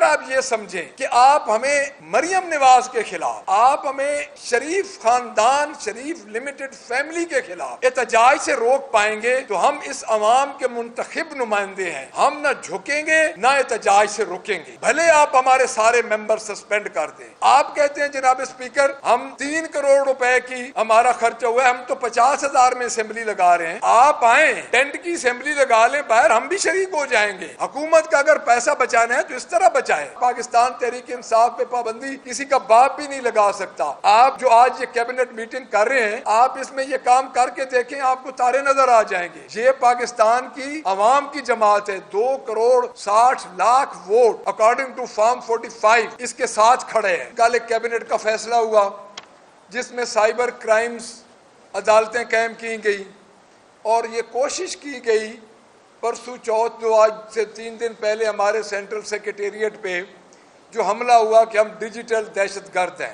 آپ یہ سمجھیں کہ آپ ہمیں مریم نواز کے خلاف، آپ ہمیں شریف خاندان، شریف لمیٹڈ فیملی کے خلاف احتجاج سے روک پائیں گے تو ہم اس عوام کے منتخب نمائندے ہیں، ہم نہ جھکیں گے نہ احتجاج سے رکیں گے، بھلے آپ ہمارے سارے ممبر سسپینڈ کر دیں۔ آپ کہتے ہیں جناب اسپیکر ہم 3 کروڑ روپے کی ہمارا خرچہ ہوا ہے، ہم تو 50,000 میں اسمبلی لگا رہے ہیں، آپ آئیں ٹینٹ کی اسمبلی لگا لیں باہر، ہم بھی شریک ہو جائیں گے۔ حکومت کا اگر پیسہ بچانا ہے تو اس طرح بچائیں۔ پاکستان تحریک انصاف پہ پابندی کسی کا باپ بھی نہیں لگا سکتا۔ آپ جو آج یہ کیبنٹ میٹنگ کر رہے ہیں، آپ اس میں یہ کام کر کے دیکھیں، آپ کو تارے نظر آ جائیں گے۔ یہ پاکستان کی عوام کی جماعت ہے، 2 crore 60 lakh vote according to form 45 اس کے ساتھ کھڑے ہیں۔ کل ایک کیبنٹ کا فیصلہ ہوا جس میں سائبر کرائمز عدالتیں قائم کی گئی اور یہ کوشش کی گئی پرسوں چوتھ جو آج سے 3 دن پہلے ہمارے سینٹرل سیکریٹریٹ پہ جو حملہ ہوا کہ ہم ڈیجیٹل دہشت گرد ہیں،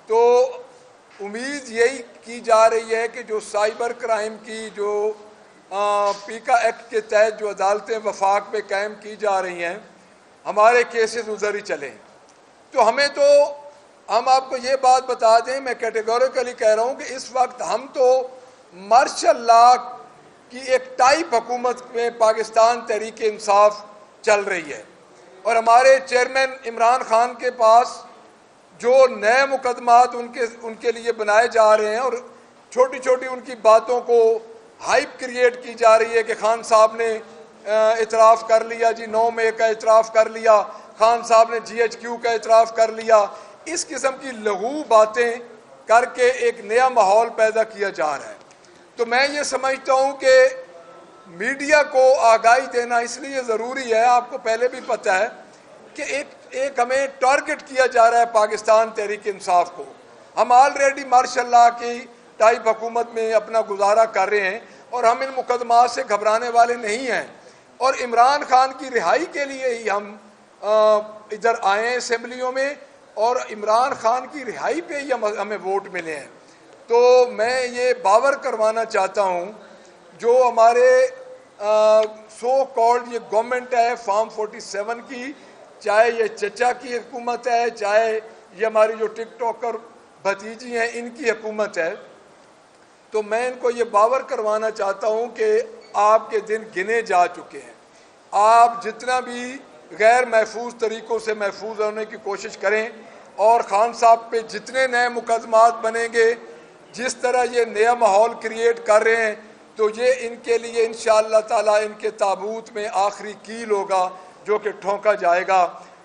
تو امید یہی کی جا رہی ہے کہ جو سائبر کرائم کی جو پیکا ایکٹ کے تحت جو عدالتیں وفاق پہ قائم کی جا رہی ہیں، ہمارے کیسز ادھر ہی چلیں۔ تو ہم آپ کو یہ بات بتا دیں، میں کیٹیگوریکلی کہہ رہا ہوں کہ اس وقت ہم تو مارشل لا کی ایک ٹائپ حکومت میں پاکستان تحریک انصاف چل رہی ہے، اور ہمارے چیئرمین عمران خان کے پاس جو نئے مقدمات ان کے لیے بنائے جا رہے ہیں اور چھوٹی چھوٹی ان کی باتوں کو ہائپ کریٹ کی جا رہی ہے کہ خان صاحب نے اعتراف کر لیا جی، 9 مئی کا اعتراف کر لیا، خان صاحب نے GHQ کا اعتراف کر لیا، اس قسم کی لغو باتیں کر کے ایک نیا ماحول پیدا کیا جا رہا ہے۔ تو میں یہ سمجھتا ہوں کہ میڈیا کو آگاہی دینا اس لیے ضروری ہے، آپ کو پہلے بھی پتہ ہے کہ ایک ہمیں ٹارگٹ کیا جا رہا ہے پاکستان تحریک انصاف کو۔ ہم آلریڈی ماشاء اللہ کی ٹائپ حکومت میں اپنا گزارا کر رہے ہیں اور ہم ان مقدمات سے گھبرانے والے نہیں ہیں، اور عمران خان کی رہائی کے لیے ہی ہم ادھر آئے ہیں اسمبلیوں میں، اور عمران خان کی رہائی پہ ہی ہمیں ووٹ ملے ہیں۔ تو میں یہ باور کروانا چاہتا ہوں جو ہمارے سو کالڈ یہ گورنمنٹ ہے فارم 47 کی، چاہے یہ چچا کی حکومت ہے، چاہے یہ ہماری جو ٹک ٹاکر بھتیجی ہیں ان کی حکومت ہے، تو میں ان کو یہ باور کروانا چاہتا ہوں کہ آپ کے دن گنے جا چکے ہیں۔ آپ جتنا بھی غیر محفوظ طریقوں سے محفوظ ہونے کی کوشش کریں، اور خان صاحب پہ جتنے نئے مقدمات بنیں گے، جس طرح یہ نیا ماحول کریٹ کر رہے ہیں، تو یہ ان کے لیے انشاءاللہ تعالیٰ ان کے تابوت میں آخری کیل ہوگا جو کہ ٹھونکا جائے گا۔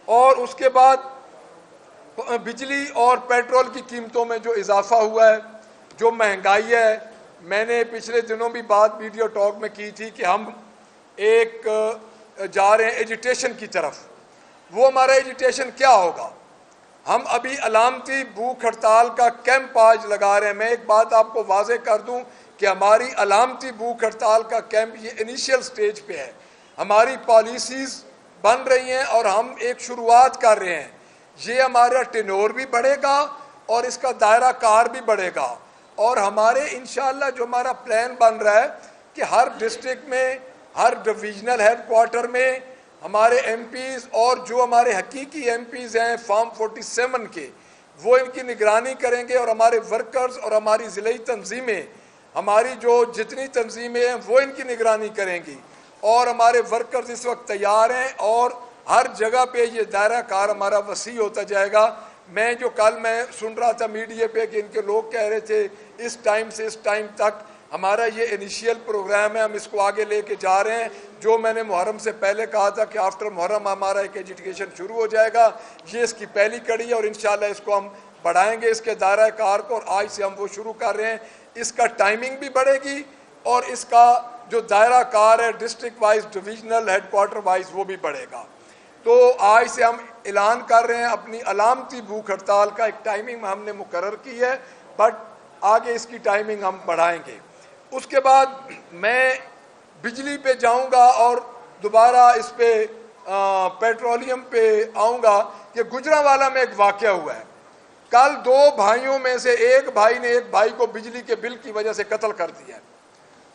اور اس کے بعد بجلی اور پیٹرول کی قیمتوں میں جو اضافہ ہوا ہے، جو مہنگائی ہے، میں نے پچھلے دنوں بھی بات ویڈیو ٹاک میں کی تھی کہ ہم ایک جا رہے ہیں ایجیٹیشن کی طرف۔ وہ ہمارا ایجیٹیشن کیا ہوگا؟ ہم ابھی علامتی بھوک ہڑتال کا کیمپ آج لگا رہے ہیں۔ میں ایک بات آپ کو واضح کر دوں کہ ہماری علامتی بھوک ہڑتال کا کیمپ یہ انیشیل سٹیج پہ ہے، ہماری پالیسیز بن رہی ہیں اور ہم ایک شروعات کر رہے ہیں۔ یہ ہمارا ٹینور بھی بڑھے گا اور اس کا دائرہ کار بھی بڑھے گا، اور ہمارے انشاءاللہ جو ہمارا پلان بن رہا ہے کہ ہر ڈسٹرکٹ میں، ہر ڈویژنل ہیڈ کوارٹر میں ہمارے ایم پیز اور جو ہمارے حقیقی ایم پیز ہیں فارم 47 کے، وہ ان کی نگرانی کریں گے، اور ہمارے ورکرز اور ہماری ضلعی تنظیمیں، ہماری جو جتنی تنظیمیں ہیں وہ ان کی نگرانی کریں گی، اور ہمارے ورکرز اس وقت تیار ہیں، اور ہر جگہ پہ یہ دائرہ کار ہمارا وسیع ہوتا جائے گا۔ میں سن رہا تھا میڈیا پہ کہ ان کے لوگ کہہ رہے تھے اس ٹائم سے اس ٹائم تک ہمارا یہ انیشیل پروگرام ہے، ہم اس کو آگے لے کے جا رہے ہیں۔ جو میں نے محرم سے پہلے کہا تھا کہ آفٹر محرم ہمارا ایک ایجوکیشن شروع ہو جائے گا، یہ اس کی پہلی کڑی ہے، اور انشاءاللہ اس کو ہم بڑھائیں گے اس کے دائرہ کار کو، اور آج سے ہم وہ شروع کر رہے ہیں۔ اس کا ٹائمنگ بھی بڑھے گی اور اس کا جو دائرہ کار ہے district wise, divisional headquarter wise, وہ بھی بڑھے گا۔ تو آج سے ہم اعلان کر رہے ہیں اپنی علامتی بھوک ہڑتال کا ایک ٹائمنگ ہم نے مقرر کی ہے، بٹ آگے اس کی ٹائمنگ ہم بڑھائیں گے۔ اس کے بعد میں بجلی پہ جاؤں گا اور دوبارہ اس پہ پیٹرولیم پہ آؤں گا کہ گجرانوالہ میں ایک واقعہ ہوا ہے۔ کل 2 بھائیوں میں سے ایک بھائی نے ایک بھائی کو بجلی کے بل کی وجہ سے قتل کر دیا ہے۔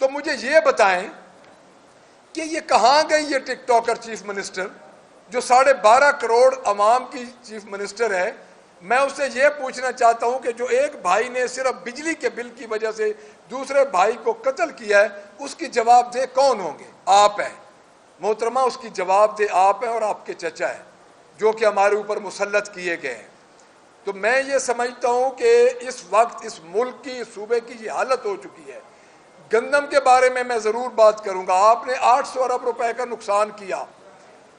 تو مجھے یہ بتائیں کہ یہ کہاں گئی یہ ٹک ٹاکر چیف منسٹر؟ جو 12.5 کروڑ عوام کی چیف منسٹر ہے، میں اس سے یہ پوچھنا چاہتا ہوں کہ جو ایک بھائی نے صرف بجلی کے بل کی وجہ سے دوسرے بھائی کو قتل کیا ہے، اس کی جواب دہ کون ہوں گے؟ آپ ہیں محترمہ، اس کی جواب دہ آپ ہیں اور آپ کے چچا ہیں جو کہ ہمارے اوپر مسلط کیے گئے ہیں۔ تو میں یہ سمجھتا ہوں کہ اس وقت اس ملک کی، اس صوبے کی یہ حالت ہو چکی ہے۔ گندم کے بارے میں ضرور بات کروں گا۔ آپ نے 800 ارب روپے کا نقصان کیا،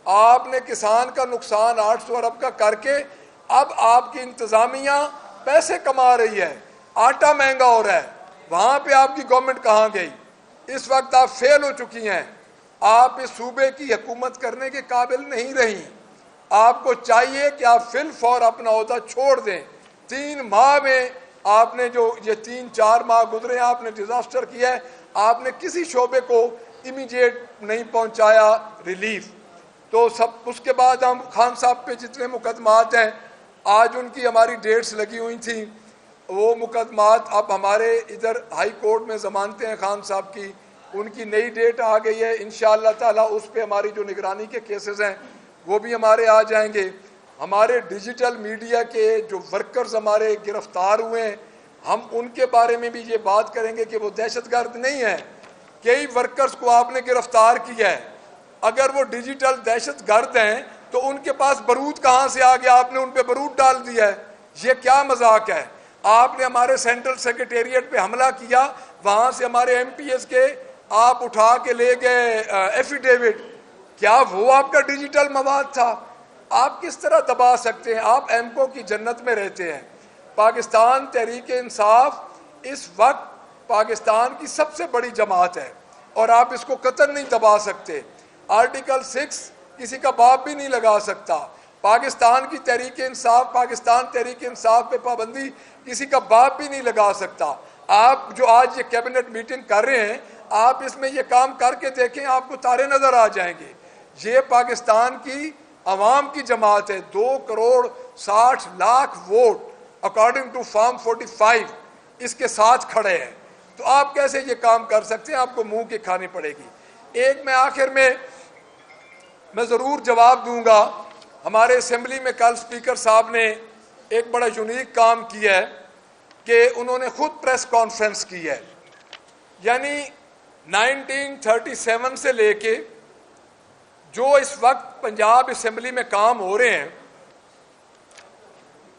آپ نے کسان کا نقصان 800 ارب کا کر کے اب آپ کی انتظامیہ پیسے کما رہی ہے، آٹا مہنگا ہو رہا ہے، وہاں پہ آپ کی گورنمنٹ کہاں گئی؟ اس وقت آپ فیل ہو چکی ہیں، آپ اس صوبے کی حکومت کرنے کے قابل نہیں رہی۔ آپ کو چاہیے کہ آپ فی الفور اپنا عہدہ چھوڑ دیں۔ 3 ماہ میں آپ نے جو یہ 3-4 ماہ گزرے آپ نے ڈیزاسٹر کیا ہے، آپ نے کسی شعبے کو امیڈیٹ نہیں پہنچایا ریلیف۔ تو سب اس کے بعد ہم خان صاحب پہ جتنے مقدمات ہیں، آج ان کی ہماری ڈیٹس لگی ہوئی تھیں، وہ مقدمات اب ہمارے ادھر ہائی کورٹ میں ضمانتیں ہیں خان صاحب کی، ان کی نئی ڈیٹ آ گئی ہے، انشاءاللہ تعالی اس پہ ہماری جو نگرانی کے کیسز ہیں وہ بھی ہمارے آ جائیں گے۔ ہمارے ڈیجیٹل میڈیا کے جو ورکرز ہمارے گرفتار ہوئے ہیں، ہم ان کے بارے میں بھی یہ بات کریں گے کہ وہ دہشت گرد نہیں ہیں۔ کئی ورکرز کو آپ نے گرفتار کیا ہے، اگر وہ ڈیجیٹل دہشت گرد ہیں تو ان کے پاس بارود کہاں سے آ گیا؟ آپ نے ان پہ بارود ڈال دیا ہے، یہ کیا مذاق ہے؟ آپ نے ہمارے سینٹرل سیکریٹریٹ پہ حملہ کیا، وہاں سے ہمارے ایم پی ایس کے آپ اٹھا کے لے گئے ایفیڈیوٹ، کیا وہ آپ کا ڈیجیٹل مواد تھا؟ آپ کس طرح دبا سکتے ہیں؟ آپ ایمکو کی جنت میں رہتے ہیں۔ پاکستان تحریک انصاف اس وقت پاکستان کی سب سے بڑی جماعت ہے اور آپ اس کو قطعاً نہیں دبا سکتے۔ آرٹیکل 6 کسی کا باپ بھی نہیں لگا سکتا۔ پاکستان کی تحریک انصاف، پاکستان تحریک انصاف پہ پابندی کسی کا باپ بھی نہیں لگا سکتا۔ آپ جو آج یہ کیبنٹ میٹنگ کر رہے ہیں، آپ اس میں یہ کام کر کے دیکھیں، آپ کو تارے نظر آ جائیں گے۔ یہ پاکستان کی عوام کی جماعت ہے، 2.60 crore vote according to form 45 اس کے ساتھ کھڑے ہیں۔ تو آپ کیسے یہ کام کر سکتے ہیں؟ آپ کو منہ کی کھانی پڑے گی۔ ایک میں آخر میں ضرور جواب دوں گا، ہمارے اسمبلی میں کل اسپیکر صاحب نے ایک بڑا یونیک کام کیا ہے کہ انہوں نے خود پریس کانفرنس کی ہے۔ یعنی 1937 سے لے کے جو اس وقت پنجاب اسمبلی میں کام ہو رہے ہیں،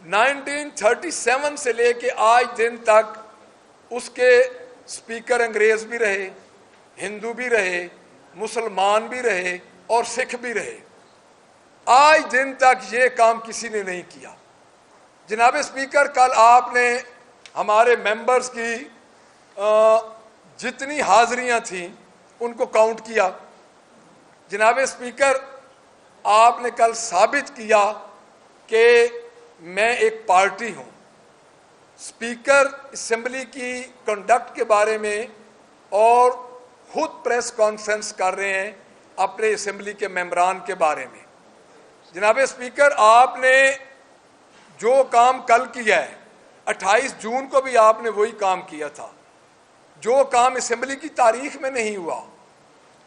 1937 سے لے کے آج دن تک اس کے اسپیکر انگریز بھی رہے، ہندو بھی رہے، مسلمان بھی رہے اور سکھ بھی رہے۔ آج دن تک یہ کام کسی نے نہیں کیا۔ جناب اسپیکر، کل آپ نے ہمارے ممبرز کی جتنی حاضریاں تھیں ان کو کاؤنٹ کیا۔ جناب اسپیکر، آپ نے کل ثابت کیا کہ میں ایک پارٹی ہوں۔ اسپیکر اسمبلی کی کنڈکٹ کے بارے میں اور خود پریس کانفرنس کر رہے ہیں اپنے اسمبلی کے ممبران کے بارے میں۔ جناب اسپیکر، آپ نے جو کام کل کیا ہے، 28 جون کو بھی آپ نے وہی کام کیا تھا، جو کام اسمبلی کی تاریخ میں نہیں ہوا۔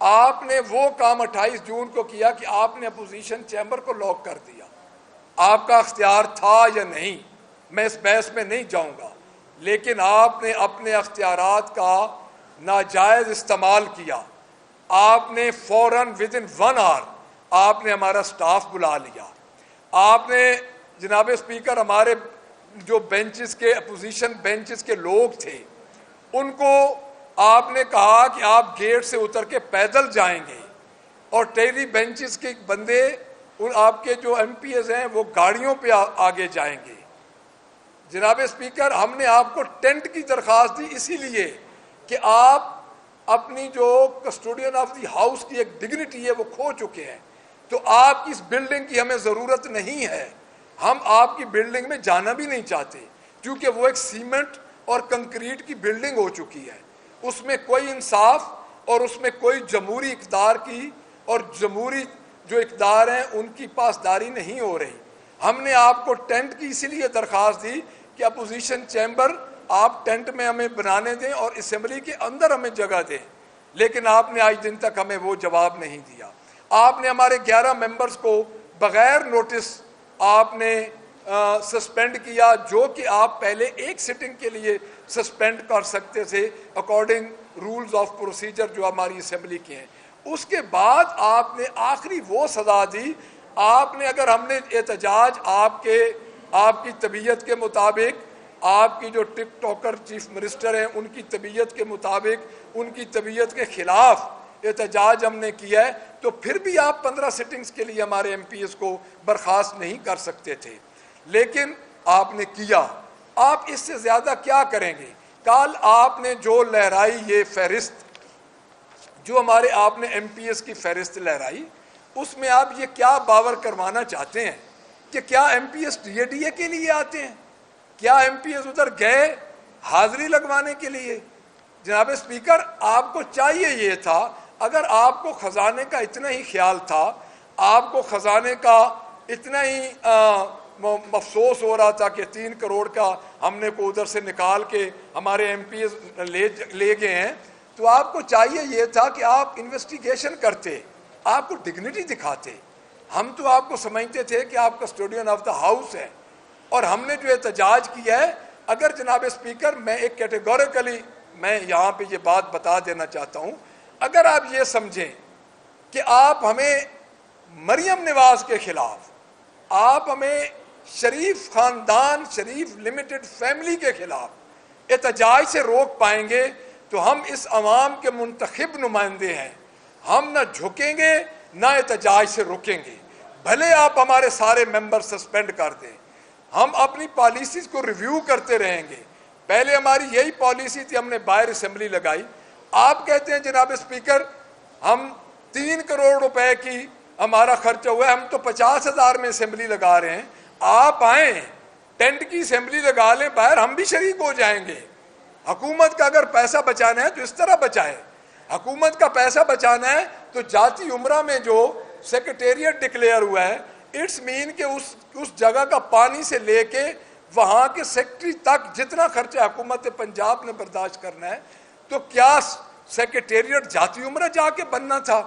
آپ نے وہ کام 28 جون کو کیا کہ آپ نے اپوزیشن چیمبر کو لاک کر دیا۔ آپ کا اختیار تھا یا نہیں، میں اس بحث میں نہیں جاؤں گا، لیکن آپ نے اپنے اختیارات کا ناجائز استعمال کیا۔ آپ نے فوراً within 1 hour آپ نے ہمارا سٹاف بلا لیا۔ آپ نے جناب اسپیکر ہمارے جو بینچز کے اپوزیشن بینچز کے لوگ تھے ان کو آپ نے کہا کہ آپ گیٹ سے اتر کے پیدل جائیں گے اور ٹیلی بینچز کے بندے آپ کے جو ایم پی ایز ہیں وہ گاڑیوں پہ آگے جائیں گے۔ جناب اسپیکر، ہم نے آپ کو ٹینٹ کی درخواست دی اسی لیے کہ آپ اپنی جو کسٹوڈین آف دی ہاؤس کی ایک ڈگنیٹی ہے وہ کھو چکے ہیں۔ تو آپ کی اس بلڈنگ کی ہمیں ضرورت نہیں ہے، ہم آپ کی بلڈنگ میں جانا بھی نہیں چاہتے، کیونکہ وہ ایک سیمنٹ اور کنکریٹ کی بلڈنگ ہو چکی ہے۔ اس میں کوئی انصاف اور اس میں کوئی جمہوری اقدار کی اور جمہوری جو اقدار ہیں ان کی پاسداری نہیں ہو رہی۔ ہم نے آپ کو ٹینٹ کی اسی لیے درخواست دی کہ اپوزیشن چیمبر آپ ٹینٹ میں ہمیں بنانے دیں اور اسمبلی کے اندر ہمیں جگہ دیں، لیکن آپ نے آج دن تک ہمیں وہ جواب نہیں دیا۔ آپ نے ہمارے 11 ممبرز کو بغیر نوٹس آپ نے سسپینڈ کیا، جو کہ آپ پہلے ایک سٹنگ کے لیے سسپینڈ کر سکتے تھے اکارڈنگ رولز آف پروسیجر جو ہماری اسمبلی کے ہیں۔ اس کے بعد آپ نے آخری وہ سزا دی، آپ نے اگر ہم نے احتجاج آپ کی طبیعت کے مطابق، آپ کی جو ٹک ٹاکر چیف منسٹر ہیں ان کی طبیعت کے مطابق، ان کی طبیعت کے خلاف احتجاج ہم نے کیا ہے، تو پھر بھی آپ 15 سٹنگز کے لیے ہمارے ایم پی ایس کو برخاست نہیں کر سکتے تھے، لیکن آپ نے کیا۔ آپ اس سے زیادہ کیا کریں گے؟ کل آپ نے جو لہرائی یہ فہرست، جو ہمارے آپ نے ایم پی ایس کی فہرست لہرائی، اس میں آپ یہ کیا باور کروانا چاہتے ہیں کہ کیا M P S D A کے لیے آتے ہیں؟ کیا ایم پی ایس ادھر گئے حاضری لگوانے کے لیے؟ جناب اسپیکر، آپ کو چاہیے یہ تھا، اگر آپ کو خزانے کا اتنا ہی خیال تھا، آپ کو خزانے کا اتنا ہی افسوس ہو رہا تھا کہ 3 کروڑ کا ہم نے کو ادھر سے نکال کے ہمارے ایم پی ایس لے گئے ہیں، تو آپ کو چاہیے یہ تھا کہ آپ انویسٹیگیشن کرتے، آپ کو ڈگنیٹی دکھاتے۔ ہم تو آپ کو سمجھتے تھے کہ آپ کسٹوڈین آف دا ہاؤس ہے، اور ہم نے جو احتجاج کیا ہے، اگر جناب اسپیکر میں ایک کیٹیگوریکلی میں یہاں پہ یہ بات بتا دینا چاہتا ہوں، اگر آپ یہ سمجھیں کہ آپ ہمیں مریم نواز کے خلاف، آپ ہمیں شریف خاندان، شریف لمیٹڈ فیملی کے خلاف احتجاج سے روک پائیں گے، تو ہم اس عوام کے منتخب نمائندے ہیں، ہم نہ جھکیں گے نہ احتجاج سے رکیں گے، بھلے آپ ہمارے سارے ممبر سسپینڈ کر دیں، ہم اپنی پالیسیز کو ریویو کرتے رہیں گے۔ پہلے ہماری یہی پالیسی تھی، ہم نے باہر اسمبلی لگائی، آپ کہتے ہیں جناب اسپیکر ہم 3 کروڑ روپے کی ہمارا خرچہ ہوا ہے، ہم تو 50,000 میں اسمبلی لگا رہے ہیں، آپ آئیں ٹینٹ کی اسمبلی لگا لیں باہر، ہم بھی شریک ہو جائیں گے۔ حکومت کا اگر پیسہ بچانا ہے تو اس طرح بچائے، حکومت کا پیسہ بچانا ہے تو جاتی عمرہ میں جو سیکریٹریٹ ڈکلیئر ہوا ہے، اٹس مین کہ اس جگہ کا پانی سے لے کے وہاں کے سیکٹری تک جتنا خرچہ حکومت پنجاب نے برداشت کرنا ہے، تو کیا سیکریٹریٹ جاتی عمرہ جا کے بننا تھا؟